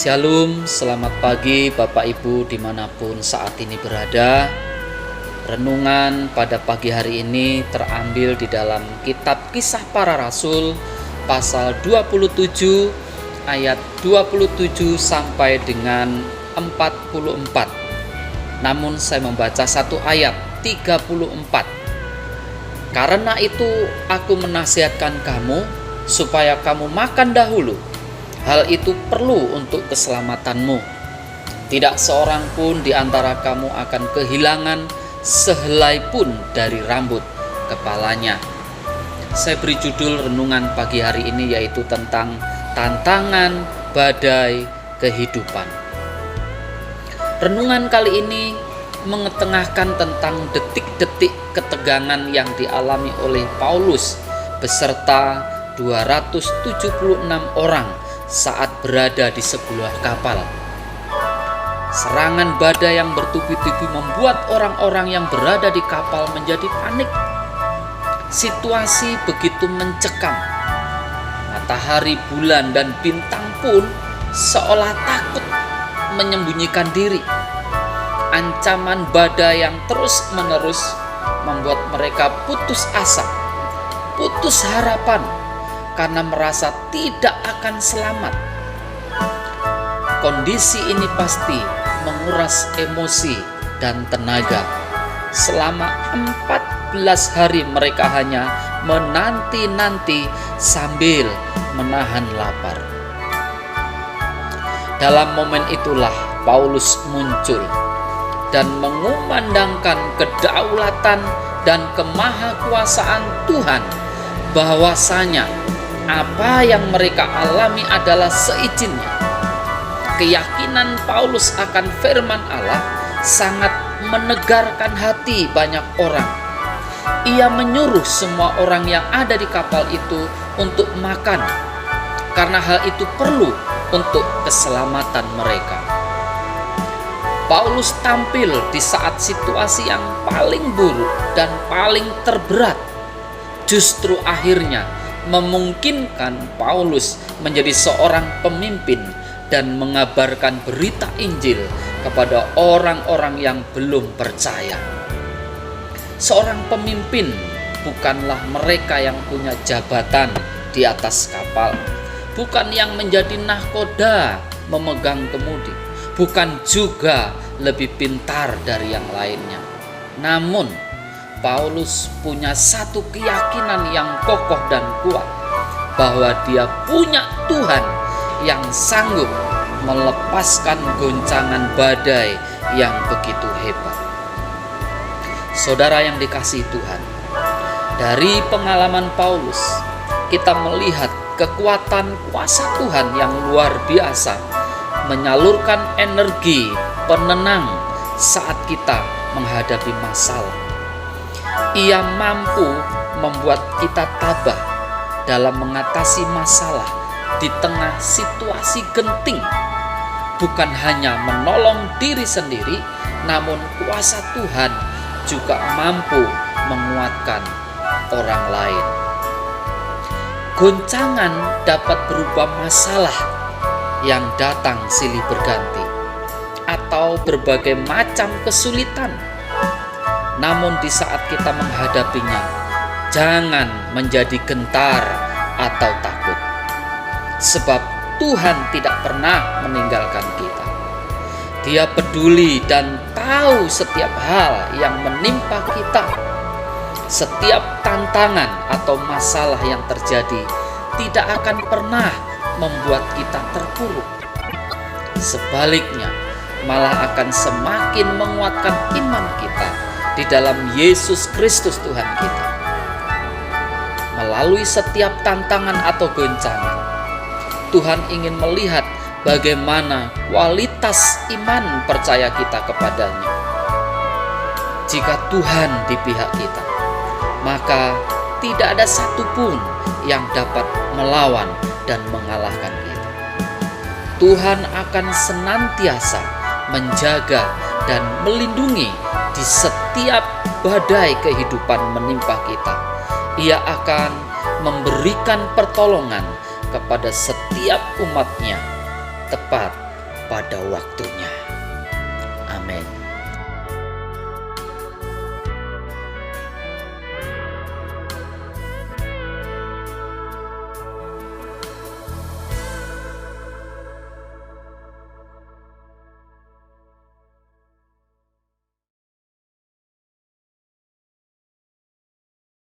Shalom, selamat pagi Bapak Ibu dimanapun saat ini berada. Renungan pada pagi hari ini terambil di dalam kitab Kisah Para Rasul pasal 27 ayat 27 sampai dengan 44. Namun saya membaca satu ayat 34. Karena itu aku menasihatkan kamu supaya kamu makan dahulu. Hal itu perlu untuk keselamatanmu. Tidak seorang pun di antara kamu akan kehilangan sehelai pun dari rambut kepalanya. Saya beri judul renungan pagi hari ini yaitu tentang tantangan badai kehidupan. Renungan kali ini mengetengahkan tentang detik-detik ketegangan yang dialami oleh Paulus beserta 276 orang saat berada di sebuah kapal. Serangan badai yang bertubi-tubi membuat orang-orang yang berada di kapal menjadi panik. Situasi begitu mencekam. Matahari, bulan, dan bintang pun seolah takut menyembunyikan diri. Ancaman badai yang terus-menerus membuat mereka putus asa, putus harapan, karena merasa tidak akan selamat. Kondisi ini pasti menguras emosi dan tenaga. Selama 14 hari mereka hanya menanti-nanti sambil menahan lapar. Dalam momen itulah Paulus muncul dan mengumandangkan kedaulatan dan kemahakuasaan Tuhan, bahwasanya apa yang mereka alami adalah seizinnya. Keyakinan Paulus akan firman Allah sangat menegarkan hati banyak orang. Ia menyuruh semua orang yang ada di kapal itu untuk makan, karena hal itu perlu untuk keselamatan mereka. Paulus tampil di saat situasi yang paling buruk dan paling terberat. Justru akhirnya memungkinkan Paulus menjadi seorang pemimpin dan mengabarkan berita Injil kepada orang-orang yang belum percaya. Seorang pemimpin bukanlah mereka yang punya jabatan di atas kapal, bukan yang menjadi nahkoda memegang kemudi, bukan juga lebih pintar dari yang lainnya. Namun Paulus punya satu keyakinan yang kokoh dan kuat, bahwa dia punya Tuhan yang sanggup melepaskan goncangan badai yang begitu hebat. Saudara yang dikasihi Tuhan, dari pengalaman Paulus kita melihat kekuatan kuasa Tuhan yang luar biasa menyalurkan energi penenang saat kita menghadapi masalah. Ia mampu membuat kita tabah dalam mengatasi masalah di tengah situasi genting. Bukan hanya menolong diri sendiri, namun kuasa Tuhan juga mampu menguatkan orang lain. Goncangan dapat berupa masalah yang datang silih berganti atau berbagai macam kesulitan. Namun di saat kita menghadapinya, jangan menjadi gentar atau takut. Sebab Tuhan tidak pernah meninggalkan kita. Dia peduli dan tahu setiap hal yang menimpa kita. Setiap tantangan atau masalah yang terjadi tidak akan pernah membuat kita terpuruk. Sebaliknya, malah akan semakin menguatkan iman kita di dalam Yesus Kristus Tuhan kita. Melalui setiap tantangan atau goncangan, Tuhan ingin melihat bagaimana kualitas iman percaya kita kepadanya. Jika Tuhan di pihak kita, maka tidak ada satupun yang dapat melawan dan mengalahkan kita. Tuhan akan senantiasa menjaga dan melindungi di setiap badai kehidupan menimpa kita. Ia akan memberikan pertolongan kepada setiap umatnya tepat pada waktunya. Amin.